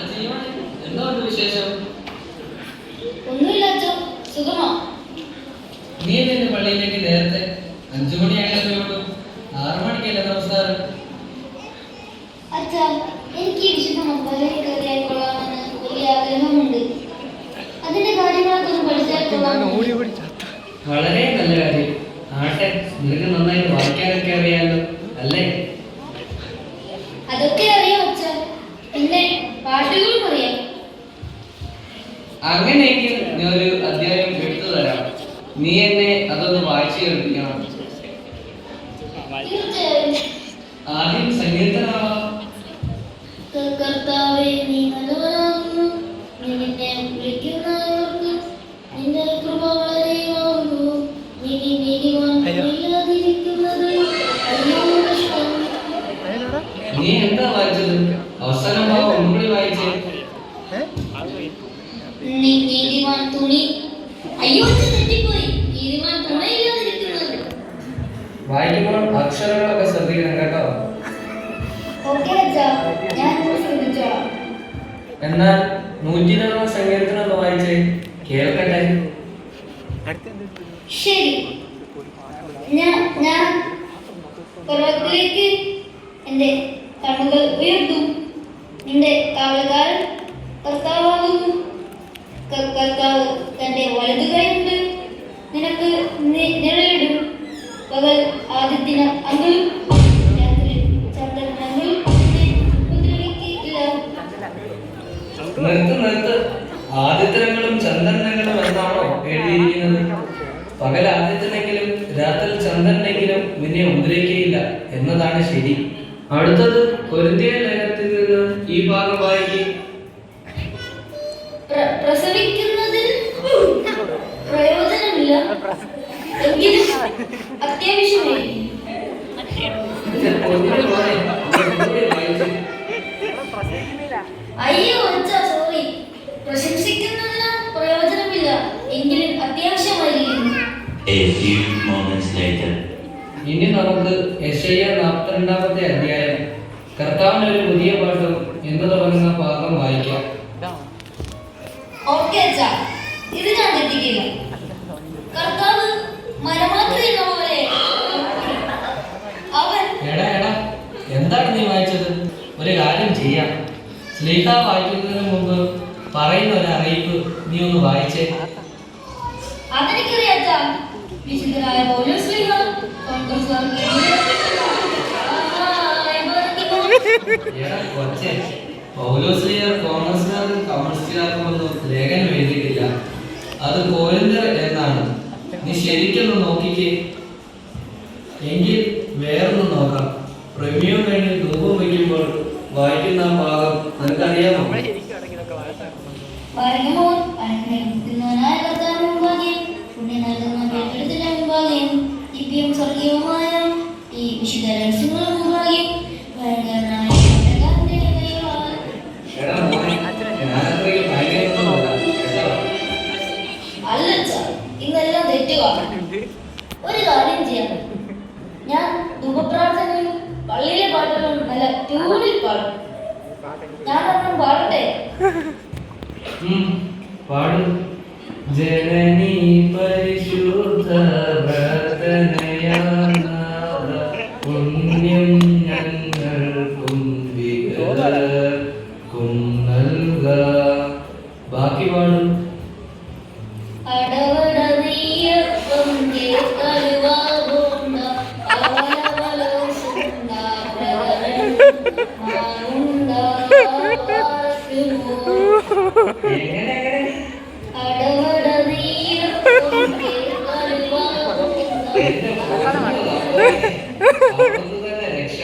എന്തുകൊണ്ട് വിശേഷം? ഒന്നുമില്ല അച്ഛാ, സുഖമാ. നീ എന്നെ പള്ളിയിലേക്ക് നേരത്തെ 5 മണിയായാലേ ഉള്ളൂ, 6 മണിക്കല്ലേ നമസ്കാരം? അച്ഛാ, എനിക്ക് ഈ വിശുദ്ധ മക്കളിൽ കയറിയാൽ കൊള്ളാമെന്ന് വലിയ ആഗ്രഹമുണ്ട്. അതിന്റെ കാര്യങ്ങളൊക്കെ ഒന്ന് പഠിച്ചാൽ കൊള്ളാം. വളരെ നല്ല കാര്യം. ആട്ടെ, നിനക്ക് നന്നായി വായിക്കാനൊക്കെ അറിയാലോ അല്ലേ? അതൊക്കെ അറിയാം അച്ഛാ, പിന്നെ പാട്ടുകളും അറിയാം. അങ്ങനെയെങ്കിൽ ഞാൻ ഒരു അധ്യായം എടുത്തു തരാം. നീ എന്നെ അതൊന്ന് വായിച്ചു കേൾപ്പിക്കണം. തീർച്ചയായും. ആദ്യം സങ്കീർത്തനമാവാം. കർത്താവേ, നീ നല്ലവനാകുന്നു. നീ നിന്നെ വിളിക്കുന്നവർക്ക് നിന്റെ കൃപ വളരെയാകുന്നു. നീ നീതിമാൻ ഇല്ലാതിരിക്കുന്നത് അയ്യോ കഷ്ടം. നീ എന്താ വായിച്ചത്? അവസാനം ഭാഗം ഒന്നുകൂടി വായിച്ചേ. നീ നീതിമാൻ തുണി അയ്യോ തെറ്റിപ്പോയി. നീതിമാൻ തുണയില്ലാതിരിക്കുന്നത്. വായിക്കുമ്പോൾ അക്ഷരങ്ങളൊക്കെ ശ്രദ്ധിക്കണം കേട്ടോ. ഓക്കേ അച്ഛാ, ഞാൻ ശ്രദ്ധിച്ചോളാം. എന്നാൽ 120 സങ്കീർത്തനം ഒന്ന് വായിച്ചേ, കേൾക്കട്ടെ. ശരി, ഞാൻ പർവ്വതത്തിലേക്ക് എന്റെ കണ്ണുകൾ ഉയർത്തും. നിന്റെ കാവൽക്കാരൻ കർത്താവാകുന്നു. കർത്താവ് തന്റെ വലതു കൈകൊണ്ട് നിനക്ക് നിഴലിടും. പകൽ ആദിത്യന അങ്ങളും രാത്രി ചന്ദ്രനങ്ങളും ഉപദ്രവിക്കില്ല. നിർത്ത്. ആദിത്യനങ്ങളും ചന്ദ്രനങ്ങളും എന്നാണോ എഴുതിയിരിക്കുന്നത്? പകൽ ആദിത്യനെങ്കിലും രാത്രി ചന്ദ്രനെങ്കിലും നിന്നെ ഉപദ്രവിക്കുകയില്ല എന്നതാണ് ശരി. അടുത്തത് കൊരിന്ത്യർ ലേഖനത്തിൽ നിന്ന് ഈ ഭാഗം വായിക്കും. പ്രസവിക്കുന്നതിൽ പ്രയോജനമില്ല, എങ്കിലും അത്യാവശ്യമായി. അയ്യോ അച്ഛാ, സോറി. പ്രശംസിക്കുന്നതിന് പ്രയോജനമില്ല, എങ്കിലും അത്യാവശ്യമായിരിക്കുന്നു. ഇനി നമുക്ക് യെശയ്യാ 42 അധ്യായം കർത്താവിന് ഒരു പുതിയ പാട്ടും എന്ന് തുടങ്ങുന്ന ഭാഗം വായിക്കാം. ഓക്കേ അച്ഛാ, ഇത് ഞാൻ തെറ്റിക്കില്ല. കർത്താവ് മരമാത്രയുന്ന പോലെ അവൻ. എടാ, എന്താണ് നീ വായിച്ചത്? ഒരു കാര്യം ചെയ്യാം, സ്ലീഹ വായിക്കുന്നതിന് മുമ്പ് പറയുന്ന ഒരു അറിയിപ്പ് നീ ഒന്ന് വായിച്ചേ. അതെനിക്കറിയാം അച്ഛാ. വിശുദ്ധനായ പൗലോസ് ശ്ലീഹ ലേഖനം എഴുതിയിട്ടില്ല, അത് കൊരിന്ത്യർ എന്നാണ്. നീ ശരിക്കൊന്ന് നോക്കിക്കേ. എങ്കിൽ വേറൊന്ന് നോക്കാം. പ്രമേയം കഴിഞ്ഞ് ധൂപം വയ്ക്കുമ്പോൾ വായിക്കുന്ന ഭാഗം നിനക്കറിയാമോ? സ്വർഗീയമായ ഈ വിശുദ്ധ രഹസ്യങ്ങളും മുമ്പാകെ അല്ല, ഇന്നെല്ലാം തെറ്റുകാണ്. ഒരു കാര്യം ചെയ്യാം, ഞാൻ ധൂപപ്രാർത്ഥനയും പള്ളിയിലെ പാട്ടുകളും നല്ല ട്യൂണിൽ പാടും. ഞാൻ ഒന്നും പാടട്ടെ? പാടും. ജനനി പരിശുദ്ധ പുണ്യം ഞങ്ങൾക്കും വികലർക്കും നൽക. ബാക്കി പാടും. രക്ഷ